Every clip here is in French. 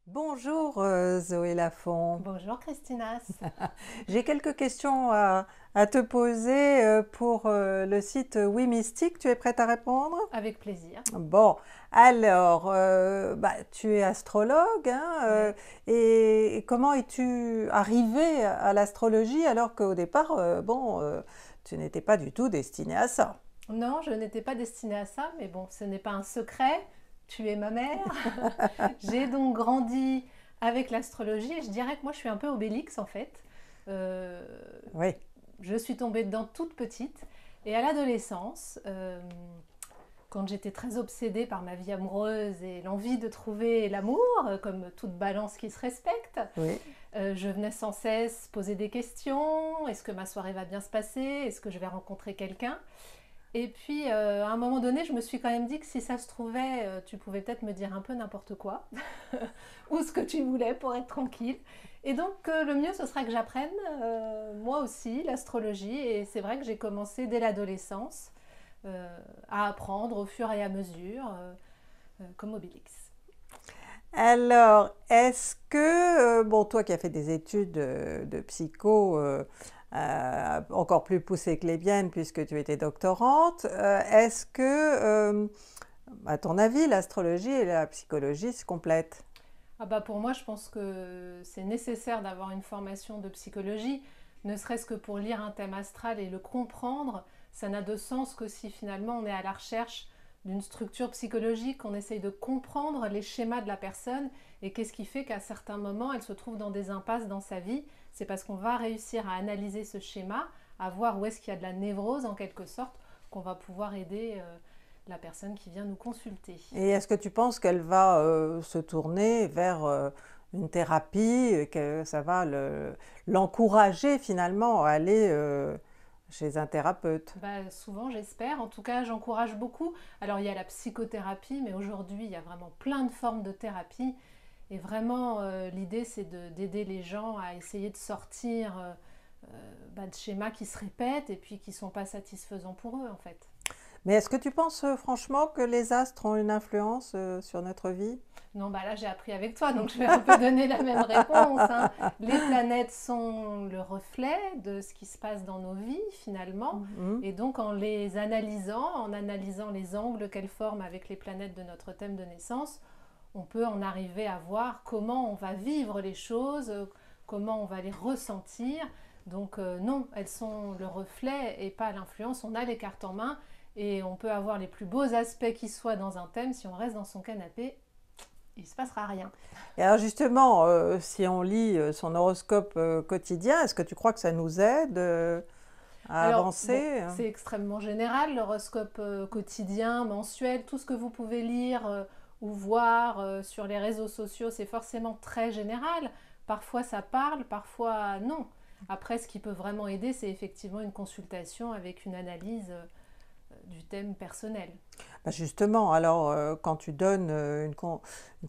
Bonjour Zoé Lafont. Bonjour Christinas. J'ai quelques questions à te poser pour le site Oui Mystique. Tu es prête à répondre? Avec plaisir. Bon, alors, tu es astrologue, hein, Ouais. et comment es-tu arrivée à l'astrologie alors qu'au départ, tu n'étais pas du tout destinée à ça? Non, je n'étais pas destinée à ça, mais bon, ce n'est pas un secret. Tu es ma mère. J'ai donc grandi avec l'astrologie et je dirais que moi je suis un peu Obélix en fait. Euh, Oui, je suis tombée dedans toute petite et à l'adolescence, quand j'étais très obsédée par ma vie amoureuse et l'envie de trouver l'amour, comme toute balance qui se respecte, oui. je venais sans cesse poser des questions. Est-ce que ma soirée va bien se passer? Est-ce que je vais rencontrer quelqu'un? Et puis, à un moment donné, je me suis quand même dit que si ça se trouvait, tu pouvais peut-être me dire un peu n'importe quoi, ou ce que tu voulais pour être tranquille. Et donc, le mieux, ce serait que j'apprenne, moi aussi, l'astrologie. Et c'est vrai que j'ai commencé dès l'adolescence à apprendre au fur et à mesure, comme Obélix. Alors, est-ce que, toi qui as fait des études de psycho encore plus poussées que les miennes puisque tu étais doctorante, est-ce que, à ton avis, l'astrologie et la psychologie se complètent? Ah bah pour moi, je pense que c'est nécessaire d'avoir une formation de psychologie, ne serait-ce que pour lire un thème astral et le comprendre. Ça n'a de sens que si finalement on est à la recherche d'une structure psychologique, on essaye de comprendre les schémas de la personne et qu'est-ce qui fait qu'à certains moments elle se trouve dans des impasses dans sa vie. C'est parce qu'on va réussir à analyser ce schéma, à voir où est-ce qu'il y a de la névrose en quelque sorte, qu'on va pouvoir aider la personne qui vient nous consulter. Et est-ce que tu penses qu'elle va se tourner vers une thérapie, et que ça va l'encourager finalement à aller chez un thérapeute? Bah, souvent, j'espère. En tout cas, j'encourage beaucoup. Alors, il y a la psychothérapie, mais aujourd'hui, il y a vraiment plein de formes de thérapie. Et vraiment, l'idée, c'est d'aider les gens à essayer de sortir de schémas qui se répètent et puis qui ne sont pas satisfaisants pour eux, en fait. Mais est-ce que tu penses franchement que les astres ont une influence sur notre vie? Non, bah là, j'ai appris avec toi, donc je vais un peu donner la même réponse, hein. Les planètes sont le reflet de ce qui se passe dans nos vies, finalement. Mhm. Et donc, en les analysant, en analysant les angles qu'elles forment avec les planètes de notre thème de naissance, on peut en arriver à voir comment on va vivre les choses, comment on va les ressentir. Donc, non, elles sont le reflet et pas l'influence. On a les cartes en main et on peut avoir les plus beaux aspects qui soient dans un thème. Si on reste dans son canapé, il ne se passera rien. Et alors justement, si on lit son horoscope quotidien, est-ce que tu crois que ça nous aide à Alors, bon, avancer? c'est extrêmement général, l'horoscope quotidien, mensuel, tout ce que vous pouvez lire ou voir sur les réseaux sociaux, c'est forcément très général. Parfois ça parle, parfois non. Après, ce qui peut vraiment aider, c'est effectivement une consultation avec une analyse du thème personnel. Bah, justement, alors quand tu donnes une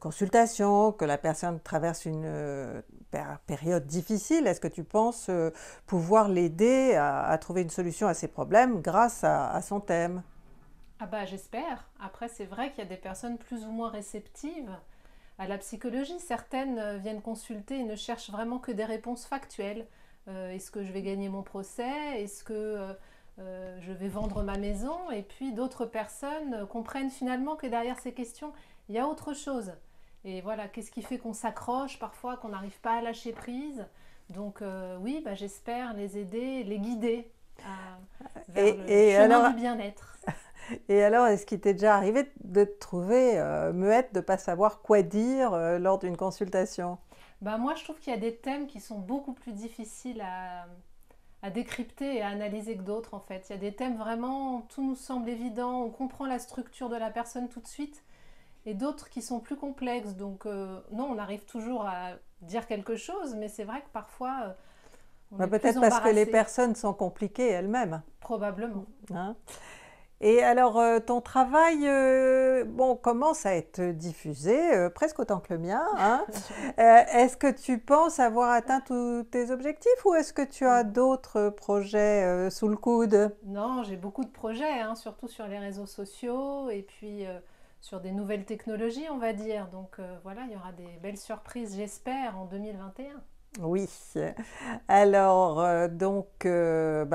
consultation, que la personne traverse une période difficile, est-ce que tu penses pouvoir l'aider à trouver une solution à ses problèmes grâce à son thème? Ah bah j'espère. Après, c'est vrai qu'il y a des personnes plus ou moins réceptives à la psychologie. Certaines viennent consulter et ne cherchent vraiment que des réponses factuelles. Est-ce que je vais gagner mon procès? Est-ce que je vais vendre ma maison? Et puis d'autres personnes comprennent finalement que derrière ces questions, il y a autre chose. Et voilà, qu'est-ce qui fait qu'on s'accroche parfois, qu'on n'arrive pas à lâcher prise? Donc oui, bah, j'espère les aider, les guider vers Et, le et chemin alors, du bien-être. et alors, est-ce qu'il t'est déjà arrivé de te trouver muette, de ne pas savoir quoi dire lors d'une consultation? Bah, moi, je trouve qu'il y a des thèmes qui sont beaucoup plus difficiles à décrypter et à analyser que d'autres, en fait. Il y a des thèmes vraiment, tout nous semble évident, on comprend la structure de la personne tout de suite, et d'autres qui sont plus complexes. Donc, non, on arrive toujours à dire quelque chose, mais c'est vrai que parfois, on Bah, est plus peut-être parce que les embarrassé, personnes sont compliquées elles-mêmes, probablement. hein. Et alors, ton travail, commence à être diffusé, presque autant que le mien, hein. Est-ce que tu penses avoir atteint tous tes objectifs ou est-ce que tu as d'autres projets sous le coude? Non, j'ai beaucoup de projets, hein, surtout sur les réseaux sociaux, et puis sur des nouvelles technologies, on va dire. Donc voilà, il y aura des belles surprises, j'espère, en 2021. Oui. Alors,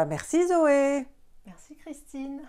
merci Zoé. Merci Christine.